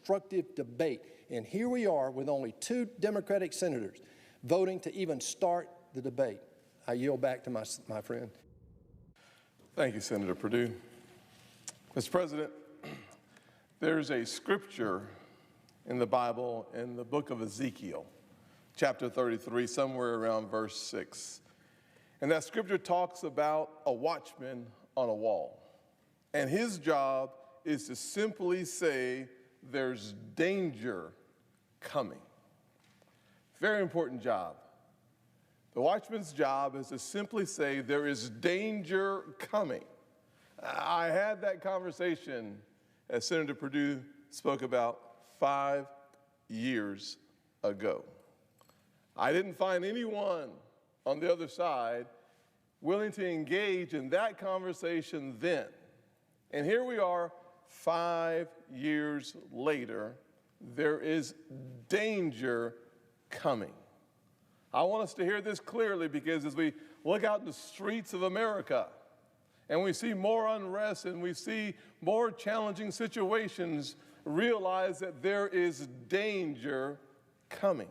constructive debate. And here we are with only 2 Democratic senators voting to even start the debate. I yield back to my friend. Thank you, Senator Perdue. Mr. President, there's a scripture in the Bible in the book of Ezekiel, chapter 33, somewhere around verse 6. And that scripture talks about a watchman on a wall. And his job is to simply say, there's danger coming. Very important job. The watchman's job is to simply say, there is danger coming. I had that conversation, as Senator Perdue spoke about, 5 years ago. I didn't find anyone on the other side willing to engage in that conversation then. And here we are 5 years later. There is danger coming. I want us to hear this clearly, because as we look out in the streets of America and we see more unrest and we see more challenging situations, realize that there is danger coming.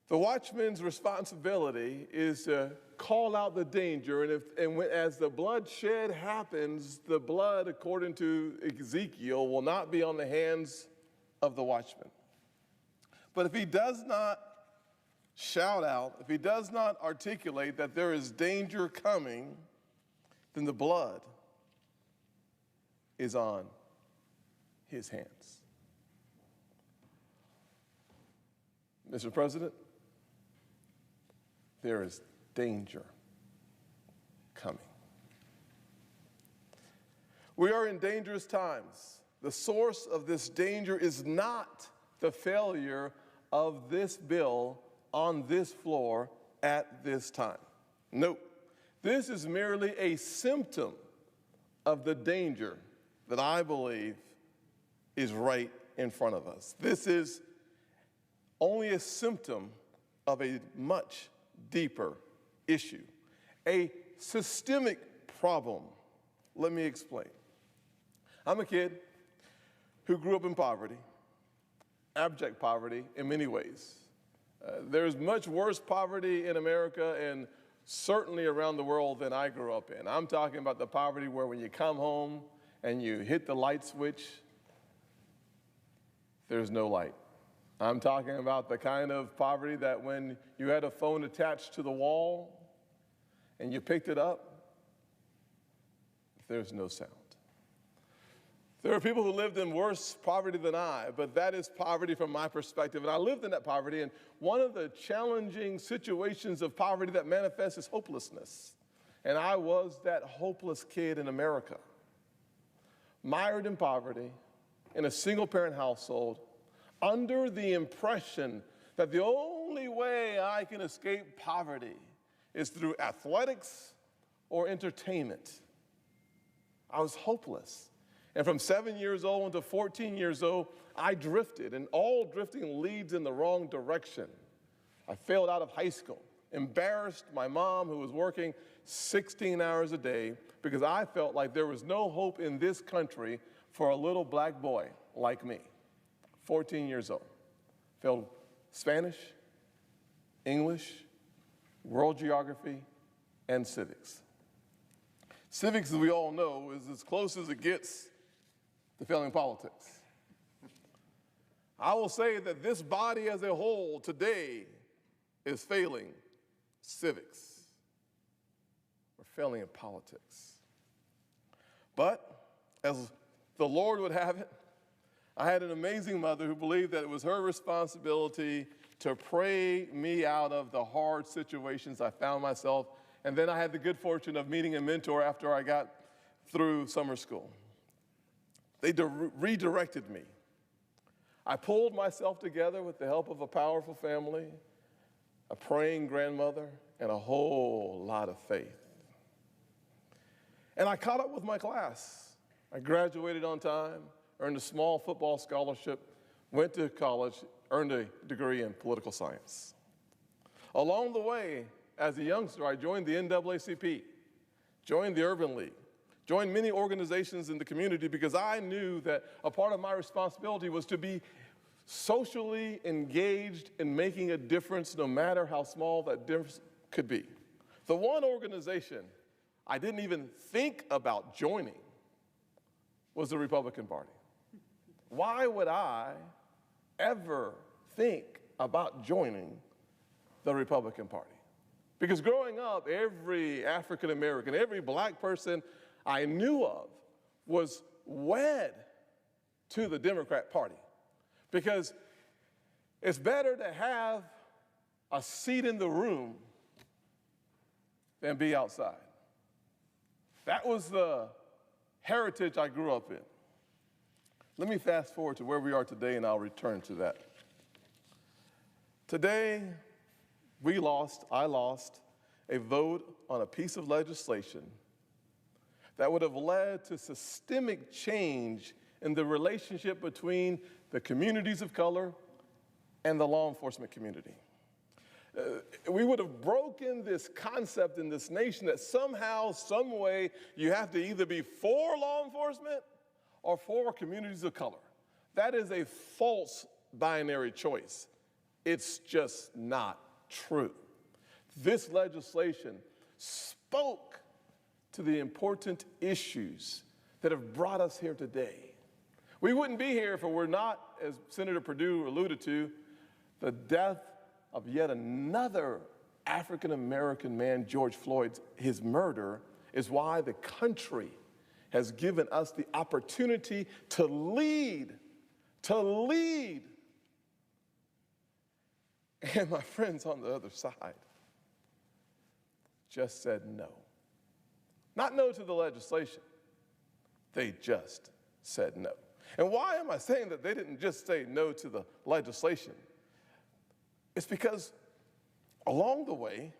The watchman's responsibility is to call out the danger, as the bloodshed happens, the blood, according to Ezekiel, will not be on the hands of the watchman. But if he does not shout out, if he does not articulate that there is danger coming, then the blood is on his hands. Mr. President, there is danger coming. We are in dangerous times. The source of this danger is not the failure of this bill on this floor at this time. No, this is merely a symptom of the danger that I believe is right in front of us. This is only a symptom of a much deeper issue, a systemic problem. Let me explain. I'm a kid who grew up in poverty, abject poverty in many ways. There's much worse poverty in America and certainly around the world than I grew up in. I'm talking about the poverty where when you come home and you hit the light switch, there's no light. I'm talking about the kind of poverty that when you had a phone attached to the wall and you picked it up, there's no sound. There are people who lived in worse poverty than I, but that is poverty from my perspective. And I lived in that poverty, and one of the challenging situations of poverty that manifests is hopelessness. And I was that hopeless kid in America, mired in poverty, in a single-parent household, under the impression that the only way I can escape poverty is through athletics or entertainment. I was hopeless. And from 7 years old to 14 years old, I drifted, and all drifting leads in the wrong direction. I failed out of high school, embarrassed my mom, who was working 16 hours a day, because I felt like there was no hope in this country for a little black boy like me. 14 years old. Failed Spanish, English, world geography, and civics. Civics, as we all know, is as close as it gets to failing politics. I will say that this body as a whole today is failing civics. We're failing in politics. But as the Lord would have it, I had an amazing mother who believed that it was her responsibility to pray me out of the hard situations I found myself. And then I had the good fortune of meeting a mentor after I got through summer school. They redirected me. I pulled myself together with the help of a powerful family, a praying grandmother, and a whole lot of faith. And I caught up with my class. I graduated on time, earned a small football scholarship, went to college, earned a degree in political science. Along the way, as a youngster, I joined the NAACP, joined the Urban League, joined many organizations in the community because I knew that a part of my responsibility was to be socially engaged in making a difference, no matter how small that difference could be. The one organization I didn't even think about joining was the Republican Party. Why would I ever think about joining the Republican Party? Because growing up, every African American, every black person I knew of was wed to the Democrat Party. Because it's better to have a seat in the room than be outside. That was the heritage I grew up in. Let me fast forward to where we are today, and I'll return to that. Today, I lost a vote on a piece of legislation that would have led to systemic change in the relationship between the communities of color and the law enforcement community. We would have broken this concept in this nation that somehow, some way, you have to either be for law enforcement or for communities of color. That is a false binary choice. It's just not true. This legislation spoke to the important issues that have brought us here today. We wouldn't be here if it were not, as Senator Perdue alluded to, the death of yet another African-American man, George Floyd. His murder is why the country has given us the opportunity to lead. And my friends on the other side just said no. Not no to the legislation. They just said no. And why am I saying that they didn't just say no to the legislation? It's because along the way,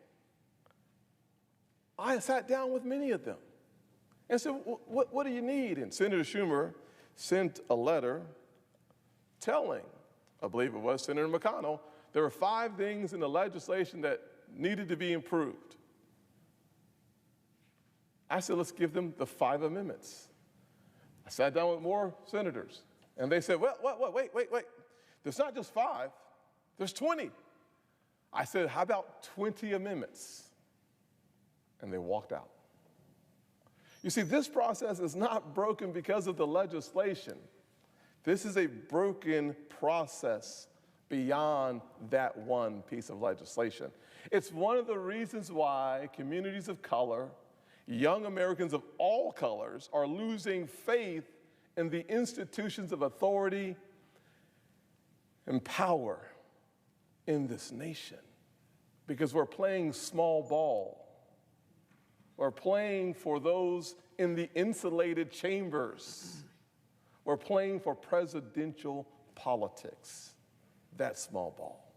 I sat down with many of them and said, what do you need? And Senator Schumer sent a letter telling, I believe it was Senator McConnell, there were 5 things in the legislation that needed to be improved. I said, let's give them the 5 amendments. I sat down with more senators, and they said, wait. There's not just 5, there's 20. I said, how about 20 amendments? And they walked out. You see, this process is not broken because of the legislation. This is a broken process beyond that one piece of legislation. It's one of the reasons why communities of color, young Americans of all colors, are losing faith in the institutions of authority and power in this nation, because we're playing small ball. We're playing for those in the insulated chambers. We're playing for presidential politics. That's small ball.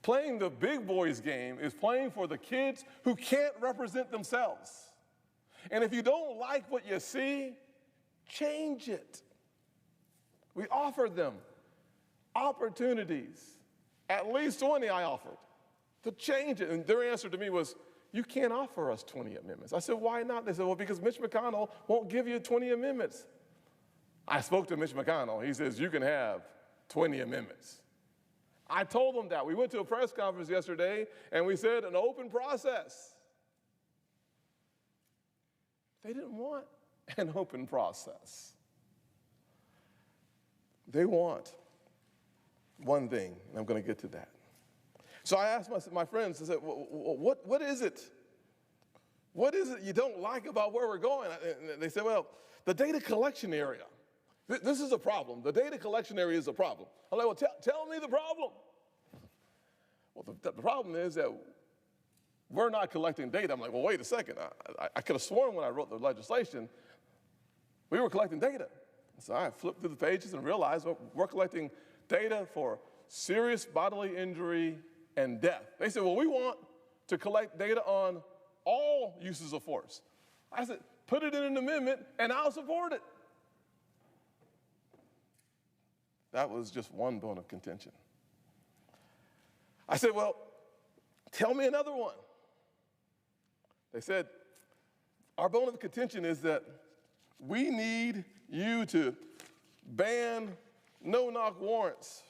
Playing the big boys game is playing for the kids who can't represent themselves. And if you don't like what you see, change it. We offered them opportunities, at least 20 I offered, to change it. And their answer to me was, you can't offer us 20 amendments. I said, why not? They said, well, because Mitch McConnell won't give you 20 amendments. I spoke to Mitch McConnell. He says, you can have 20 amendments. I told them that. We went to a press conference yesterday, and we said an open process. They didn't want an open process. They want one thing, and I'm going to get to that. So I asked my friends, I said, what is it? What is it you don't like about where we're going? And they said, well, the data collection area. This is a problem. The data collection area is a problem. I'm like, well, tell me the problem. Well, the problem is that we're not collecting data. I'm like, well, wait a second. I could have sworn when I wrote the legislation, we were collecting data. So I flipped through the pages and realized we're collecting data for serious bodily injury and death. They said, well, we want to collect data on all uses of force. I said, put it in an amendment and I'll support it. That was just one bone of contention. I said, well, tell me another one. They said, Our bone of contention is that we need you to ban no-knock warrants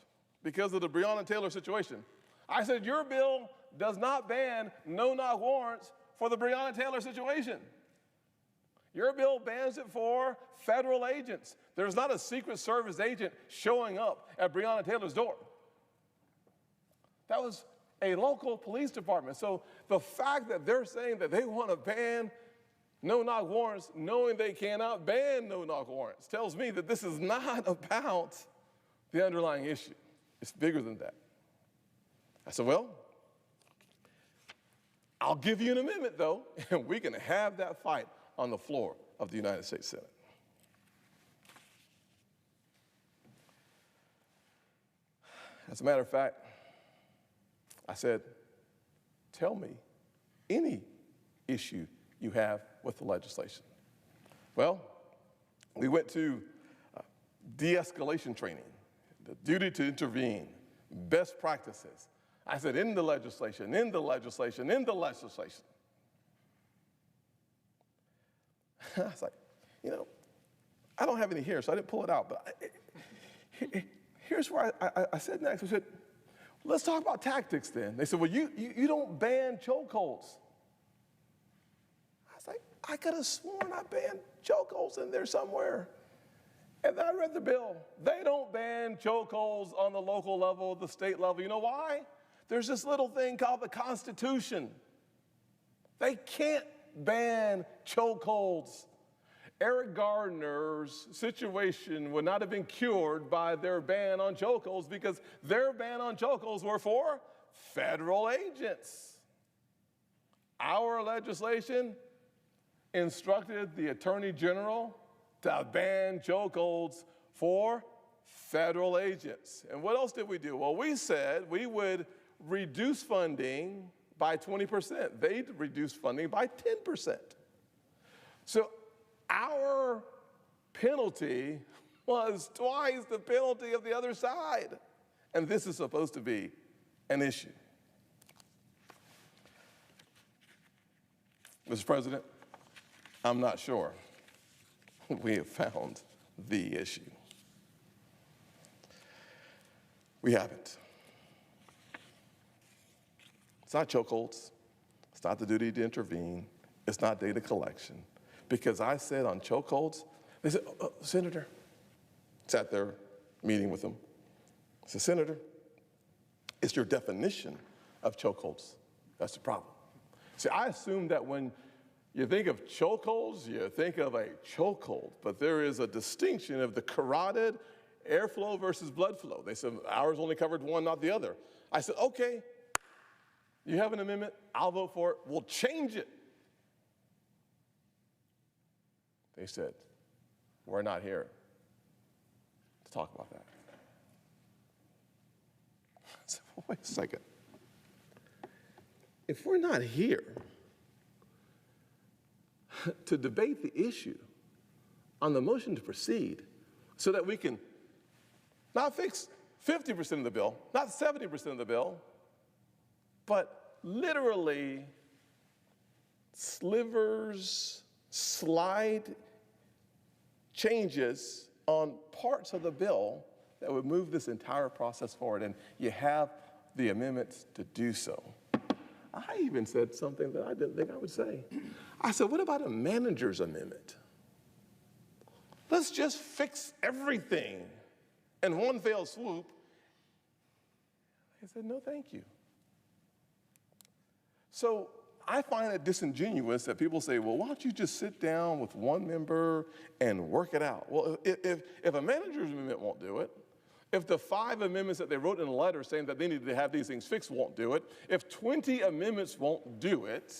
because of the Breonna Taylor situation. I said, your bill does not ban no-knock warrants for the Breonna Taylor situation. Your bill bans it for federal agents. There's not a Secret Service agent showing up at Breonna Taylor's door. That was a local police department. So the fact that they're saying that they want to ban no-knock warrants, knowing they cannot ban no-knock warrants, tells me that this is not about the underlying issue. It's bigger than that. I said, well, I'll give you an amendment, though, and we can have that fight on the floor of the United States Senate. As a matter of fact, I said, tell me any issue you have with the legislation. Well, we went to de-escalation training, the duty to intervene, best practices. I said, in the legislation, in the legislation, in the legislation. I was like, I don't have any here, so I didn't pull it out. But here's where I said next. I said, let's talk about tactics then. They said, well, you don't ban chokeholds. I was like, I could have sworn I banned chokeholds in there somewhere. And then I read the bill. They don't ban chokeholds on the local level, the state level. You know why? There's this little thing called the Constitution. They can't ban chokeholds. Eric Gardner's situation would not have been cured by their ban on chokeholds because their ban on chokeholds were for federal agents. Our legislation instructed the Attorney General to ban chokeholds for federal agents. And what else did we do? Well, we said we would reduce funding by 20%. They'd reduce funding by 10%. So our penalty was twice the penalty of the other side. And this is supposed to be an issue. Mr. President, I'm not sure we have found the issue. We haven't. It's not chokeholds. It's not the duty to intervene. It's not data collection. Because I said on chokeholds, they said, Senator, sat there meeting with them. I said, Senator, it's your definition of chokeholds. That's the problem. See, I assume that when you think of chokeholds, you think of a chokehold, but there is a distinction of the carotid airflow versus blood flow. They said ours only covered one, not the other. I said, okay, you have an amendment, I'll vote for it, we'll change it. They said, we're not here to talk about that. I said, well, wait a second. If we're not here to debate the issue on the motion to proceed so that we can not fix 50% of the bill, not 70% of the bill, but literally slivers, slide changes on parts of the bill that would move this entire process forward, and you have the amendments to do so. I even said something that I didn't think I would say. I said, what about a manager's amendment? Let's just fix everything in one fell swoop. They said, no, thank you. So I find it disingenuous that people say, well, why don't you just sit down with one member and work it out? Well, if a manager's amendment won't do it, if the 5 amendments that they wrote in a letter saying that they needed to have these things fixed won't do it, if 20 amendments won't do it,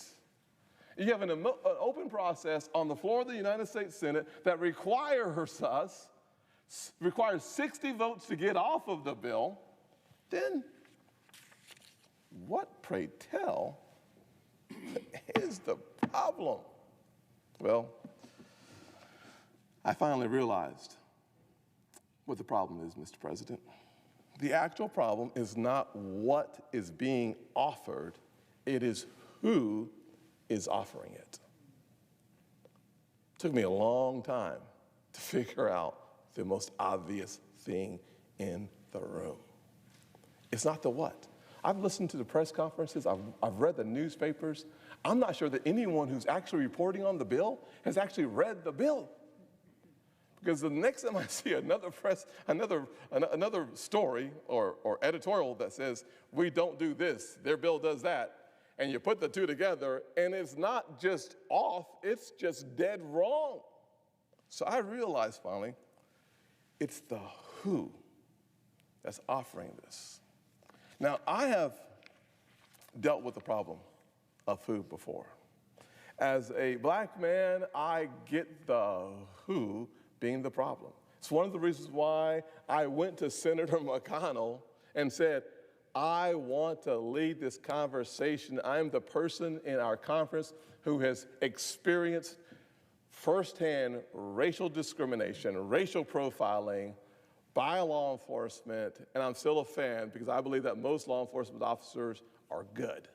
you have an open process on the floor of the United States Senate that requires 60 votes to get off of the bill, then what, pray tell, is the problem? Well, I finally realized what the problem is, Mr. President. The actual problem is not what is being offered, it is who is offering it. Took me a long time to figure out the most obvious thing in the room. It's not the what. I've listened to the press conferences, I've read the newspapers. I'm not sure that anyone who's actually reporting on the bill has actually read the bill. Because the next time I see another story or editorial that says, we don't do this, their bill does that, and you put the two together, and it's not just off, it's just dead wrong. So I realized finally, it's the who that's offering this. Now, I have dealt with the problem of food before. As a black man, I get the who being the problem. It's one of the reasons why I went to Senator McConnell and said, I want to lead this conversation. I'm the person in our conference who has experienced firsthand racial discrimination, racial profiling by law enforcement, and I'm still a fan because I believe that most law enforcement officers are good.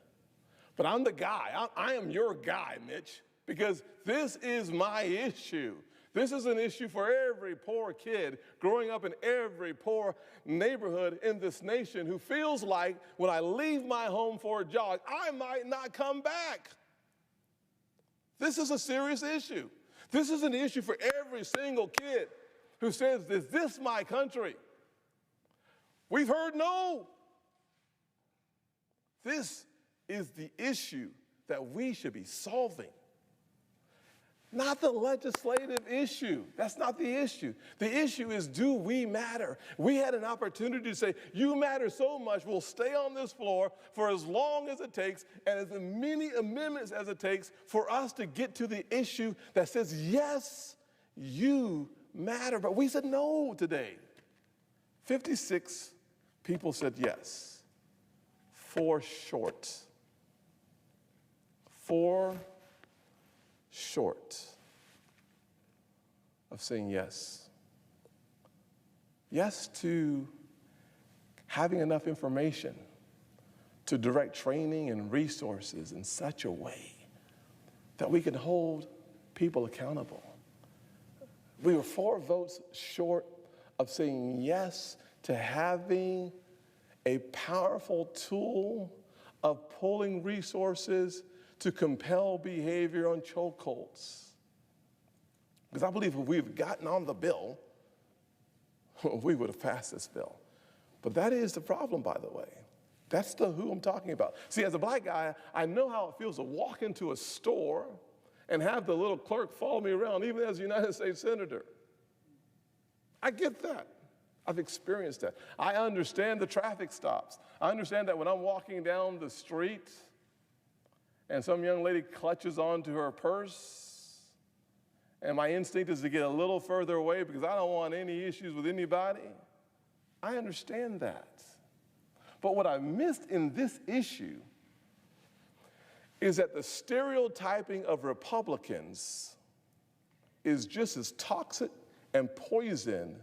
But I'm the guy. I am your guy, Mitch, because this is my issue. This is an issue for every poor kid growing up in every poor neighborhood in this nation who feels like when I leave my home for a jog, I might not come back. This is a serious issue. This is an issue for every single kid who says, is this my country? We've heard no. This is the issue that we should be solving. Not the legislative issue. That's not the issue. The issue is, do we matter? We had an opportunity to say, you matter so much, we'll stay on this floor for as long as it takes and as many amendments as it takes for us to get to the issue that says, yes, you matter. But we said no today. 56 people said yes. 4 short. 4 short of saying yes. Yes to having enough information to direct training and resources in such a way that we can hold people accountable. We were 4 votes short of saying yes to having a powerful tool of pulling resources to compel behavior on chokeholds. Because I believe if we've gotten on the bill, we would have passed this bill. But that is the problem, by the way. That's the who I'm talking about. See, as a black guy, I know how it feels to walk into a store and have the little clerk follow me around, even as a United States Senator. I get that. I've experienced that. I understand the traffic stops. I understand that when I'm walking down the street and some young lady clutches onto her purse, and my instinct is to get a little further away because I don't want any issues with anybody. I understand that. But what I missed in this issue is that the stereotyping of Republicans is just as toxic and poison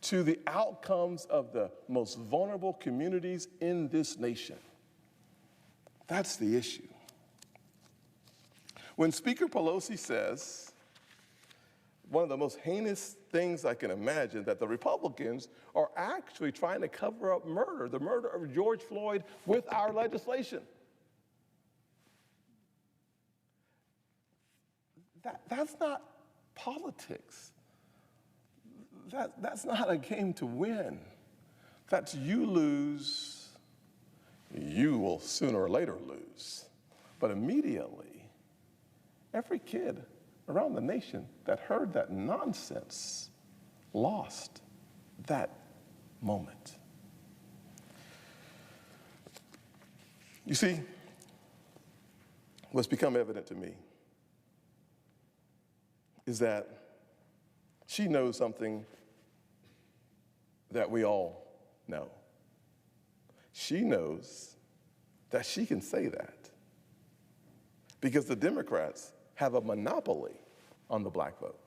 to the outcomes of the most vulnerable communities in this nation. That's the issue. When Speaker Pelosi says, one of the most heinous things I can imagine, that the Republicans are actually trying to cover up murder, the murder of George Floyd, with our legislation. That's not politics. That's not a game to win. That's you lose, you will sooner or later lose. But immediately, every kid around the nation that heard that nonsense lost that moment. You see, what's become evident to me is that she knows something that we all know. She knows that she can say that because the Democrats have a monopoly on the black vote.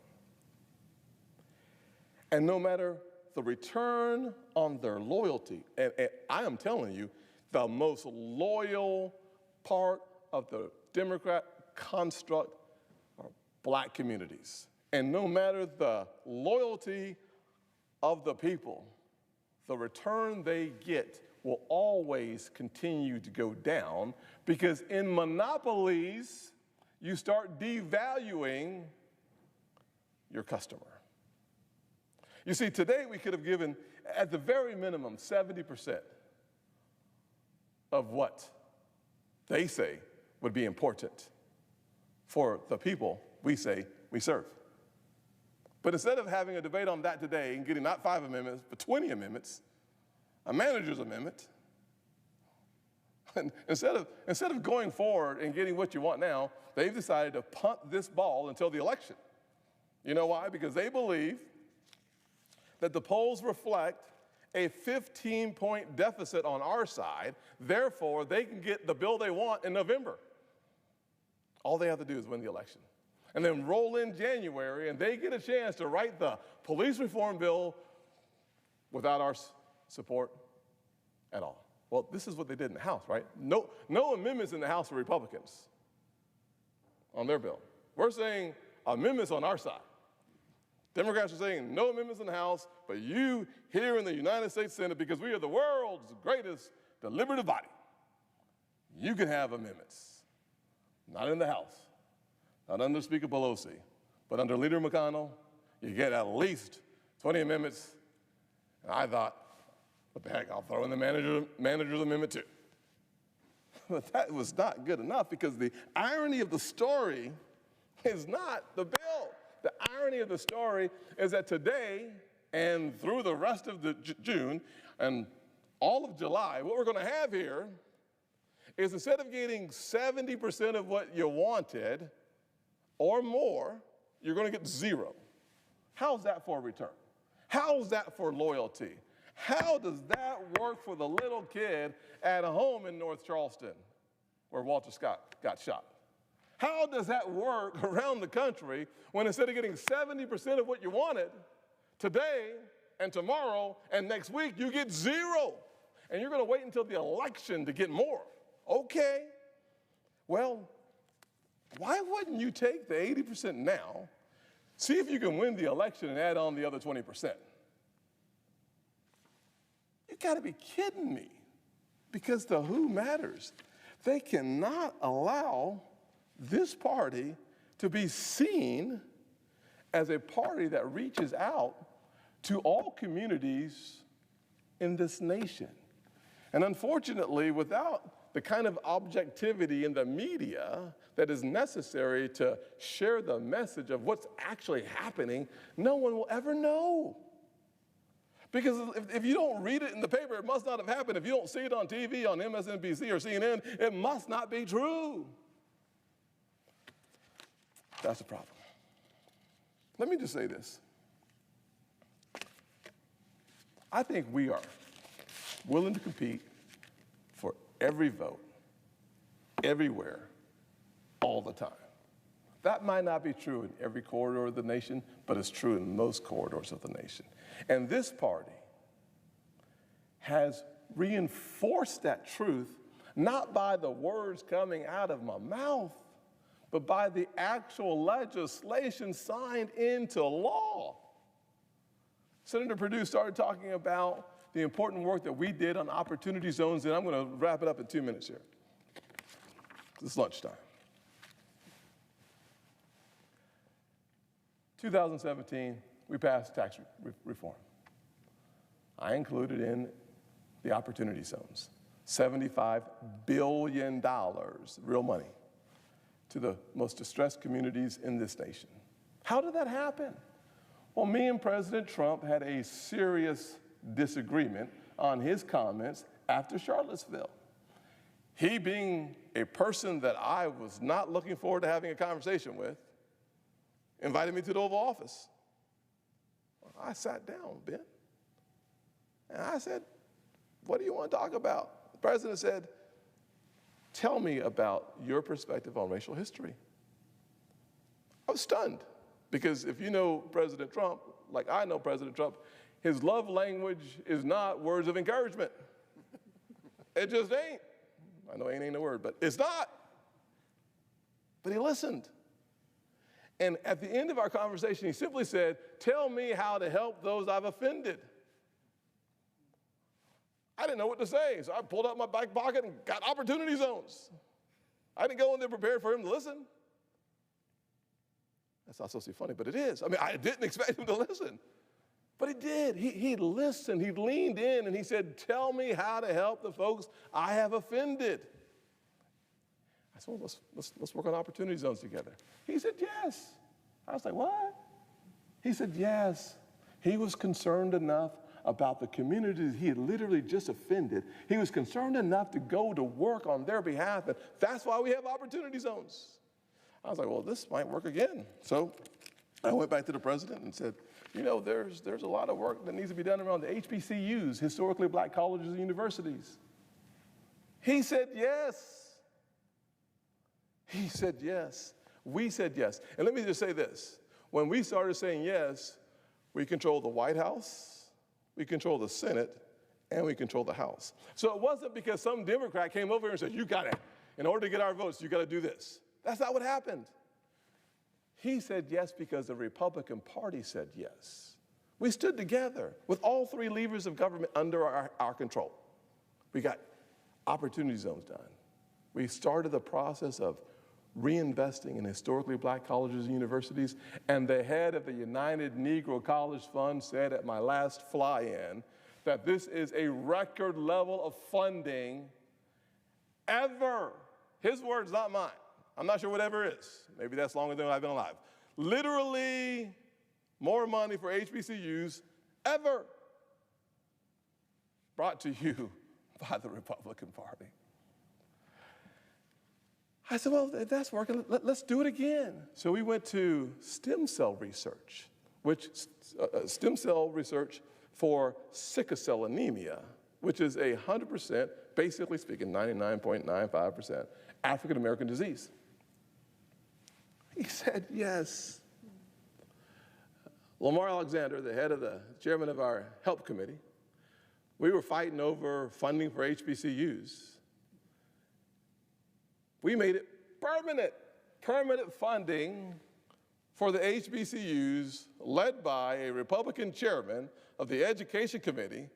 And no matter the return on their loyalty, and I am telling you, the most loyal part of the Democrat construct are black communities. And no matter the loyalty of the people, the return they get will always continue to go down, because in monopolies, you start devaluing your customer. You see, today we could have given, at the very minimum, 70% of what they say would be important for the people we say we serve. But instead of having a debate on that today and getting not 5 amendments, but 20 amendments, a manager's amendment, and instead of going forward and getting what you want now, they've decided to punt this ball until the election. You know why? Because they believe that the polls reflect a 15-point deficit on our side. Therefore, they can get the bill they want in November. All they have to do is win the election. And then roll in January, and they get a chance to write the police reform bill without our support at all. Well, this is what they did in the House, right? No amendments in the House for Republicans on their bill. We're saying amendments on our side. Democrats are saying no amendments in the House, but you here in the United States Senate, because we are the world's greatest deliberative body, you can have amendments. Not in the House, not under Speaker Pelosi, but under Leader McConnell, you get at least 20 amendments. And I thought, what the heck, I'll throw in the manager's amendment too. But that was not good enough, because the irony of the story is not the bill. The irony of the story is that today and through the rest of the June and all of July, what we're going to have here is, instead of getting 70% of what you wanted or more, you're going to get 0. How's that for a return? How's that for loyalty? How does that work for the little kid at home in North Charleston where Walter Scott got shot? How does that work around the country when, instead of getting 70% of what you wanted today and tomorrow and next week, you get 0? And you're going to wait until the election to get more. Okay. Well, why wouldn't you take the 80% now, see if you can win the election and add on the other 20%? You got to be kidding me, because the who matters. They cannot allow this party to be seen as a party that reaches out to all communities in this nation. And unfortunately, without the kind of objectivity in the media that is necessary to share the message of what's actually happening, no one will ever know. Because if you don't read it in the paper, it must not have happened. If you don't see it on TV, on MSNBC or CNN, it must not be true. That's the problem. Let me just say this. I think we are willing to compete for every vote, everywhere, all the time. That might not be true in every corridor of the nation, but it's true in most corridors of the nation. And this party has reinforced that truth, not by the words coming out of my mouth, but by the actual legislation signed into law. Senator Perdue started talking about the important work that we did on opportunity zones, and I'm going to wrap it up in 2 minutes here. It's lunchtime. 2017, we passed tax reform. I included in the opportunity zones $75 billion, real money, to the most distressed communities in this nation. How did that happen? Well, me and President Trump had a serious disagreement on his comments after Charlottesville. He, being a person that I was not looking forward to having a conversation with, invited me to the Oval Office. I sat down, Ben, and I said, what do you want to talk about? The president said, tell me about your perspective on racial history. I was stunned, because if you know President Trump, like I know President Trump, his love language is not words of encouragement. It just ain't. I know ain't a word, but it's not. But he listened. And at the end of our conversation, he simply said, tell me how to help those I've offended. I didn't know what to say, so I pulled out my back pocket and got opportunity zones. I didn't go in there prepared for him to listen. That's not supposed to be funny, but it is. I mean, I didn't expect him to listen. But he did. He listened. He leaned in and he said, tell me how to help the folks I have offended. I said, well, let's work on opportunity zones together. He said, yes. I was like, what? He said, yes. He was concerned enough about the communities he had literally just offended. He was concerned enough to go to work on their behalf, and that's why we have opportunity zones. I was like, well, this might work again. So I went back to the president and said, you know, there's a lot of work that needs to be done around the Hbcus, historically black colleges and universities. He said yes. He said yes. We said yes. And let me just say this. When we started saying yes, we control the White House, we control the Senate, and we control the House. So it wasn't because some Democrat came over here and said, you got it. In order to get our votes, you got to do this. That's not what happened. He said yes because the Republican Party said yes. We stood together with all three levers of government under our control. We got opportunity zones done. We started the process of reinvesting in historically black colleges and universities, and the head of the United Negro College Fund said at my last fly-in that this is a record level of funding ever. His words, not mine. I'm not sure what ever is. Maybe that's longer than I've been alive. Literally more money for HBCUs ever brought to you by the Republican Party. I said, well, if that's working, let's do it again. So we went to stem cell research, which stem cell research for sickle cell anemia, which is 100%, basically speaking, 99.95% African-American disease. He said yes. Lamar Alexander, the head of the chairman of our help committee, we were fighting over funding for HBCUs. We made it permanent funding for the HBCUs led by a Republican chairman of the Education Committee.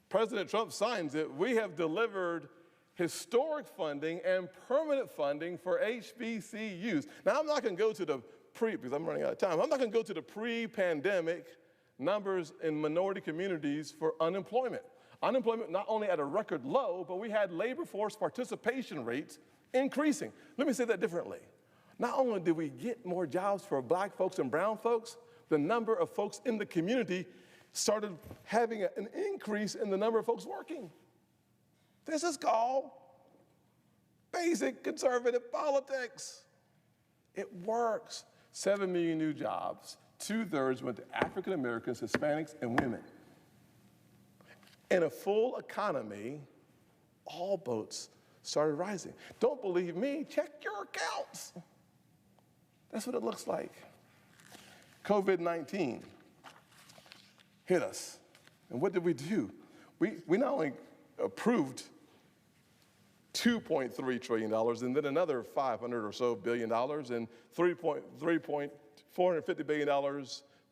President Trump signs it. We have delivered historic funding and permanent funding for HBCUs. Now, I'm not going to go to the because I'm running out of time. I'm not going to go to the pre-pandemic numbers in minority communities for unemployment. Unemployment not only at a record low, but we had labor force participation rates increasing. Let me say that differently. Not only did we get more jobs for black folks and brown folks, the number of folks in the community started having an increase in the number of folks working. This is called basic conservative politics. It works. 7 million new jobs. 2/3 went to African Americans, Hispanics, and women. In a full economy, all boats started rising. Don't believe me? Check your accounts. That's what it looks like. COVID-19 hit us. And what did we do? We not only approved $2.3 trillion and then another $500 or so billion and $450 billion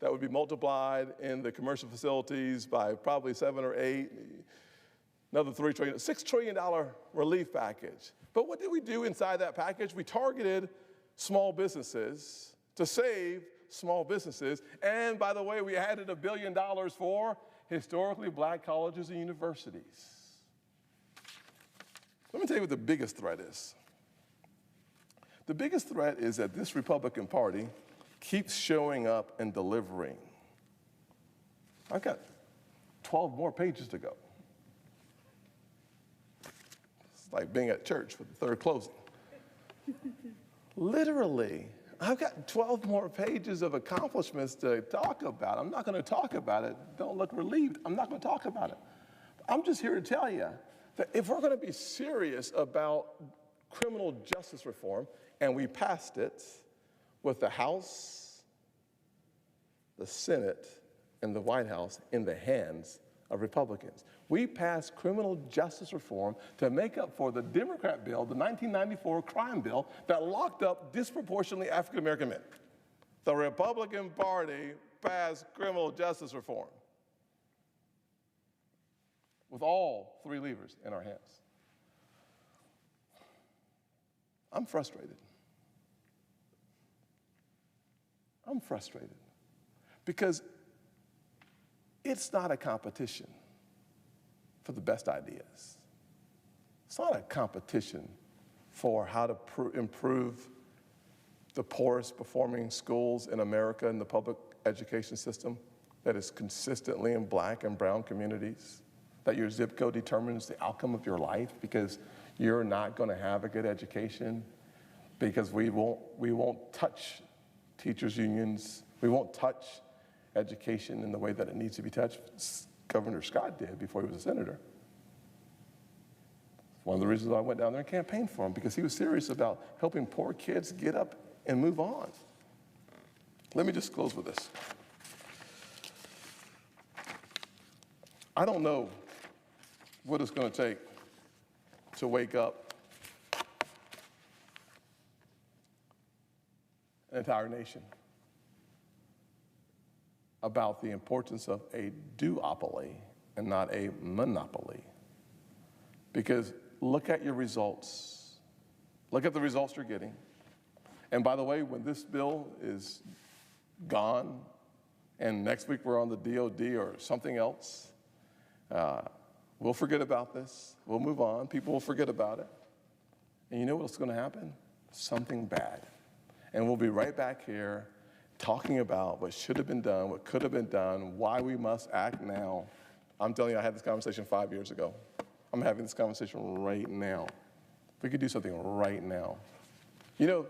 that would be multiplied in the commercial facilities by probably 7 or 8, another $3 trillion, $6 trillion relief package. But what did we do inside that package? We targeted small businesses to save small businesses. And by the way, we added $1 billion for historically black colleges and universities. Let me tell you what the biggest threat is. The biggest threat is that this Republican Party keeps showing up and delivering. I've got 12 more pages to go. It's like being at church with the third closing. Literally, I've got 12 more pages of accomplishments to talk about. I'm not going to talk about it. Don't look relieved. I'm not going to talk about it. I'm just here to tell you that if we're going to be serious about criminal justice reform, and we passed it with the House, the Senate, and the White House in the hands of Republicans. We passed criminal justice reform to make up for the Democrat bill, the 1994 crime bill, that locked up disproportionately African-American men. the Republican Party passed criminal justice reform with all three levers in our hands. I'm frustrated. I'm frustrated because it's not a competition for the best ideas. It's not a competition for how to improve the poorest performing schools in America in the public education system that is consistently in black and brown communities, that your zip code determines the outcome of your life because you're not going to have a good education, because we won't touch teachers' unions, we won't touch education in the way that it needs to be touched. Governor Scott did before he was a senator. One of the reasons I went down there and campaigned for him, because he was serious about helping poor kids get up and move on. Let me just close with this. I don't know what it's going to take to wake up an entire nation about the importance of a duopoly and not a monopoly. Because look at your results. Look at the results you're getting. And by the way, when this bill is gone and next week we're on the DOD or something else, we'll forget about this. We'll move on. People will forget about it. And you know what's going to happen? Something bad. And we'll be right back here talking about what should have been done, what could have been done, why we must act now. I'm telling you, I had this conversation 5 years ago. I'm having this conversation right now. We could do something right now. You know,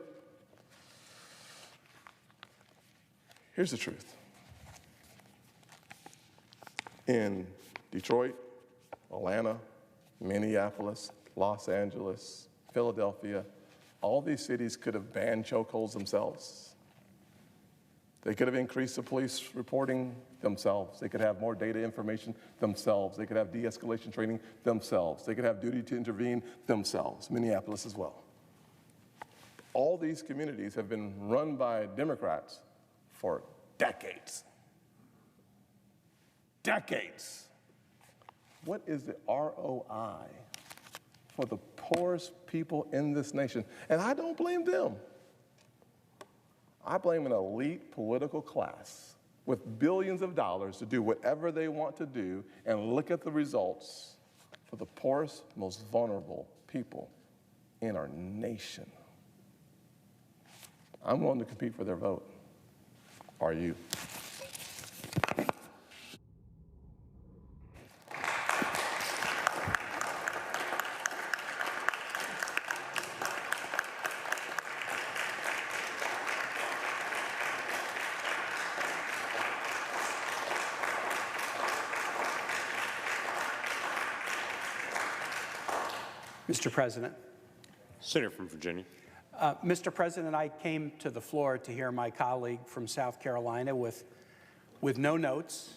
here's the truth. In Detroit, Atlanta, Minneapolis, Los Angeles, Philadelphia, all these cities could have banned chokeholds themselves. They could have increased the police reporting themselves. They could have more data information themselves. They could have de-escalation training themselves. They could have duty to intervene themselves, Minneapolis as well. All these communities have been run by Democrats for decades. Decades. What is the ROI for the poorest people in this nation? And I don't blame them. I blame an elite political class with billions of dollars to do whatever they want to do, and look at the results for the poorest, most vulnerable people in our nation. I'm willing to compete for their vote. Are you? Mr. President. Senator from Virginia. Mr. President, I came to the floor to hear my colleague from South Carolina with no notes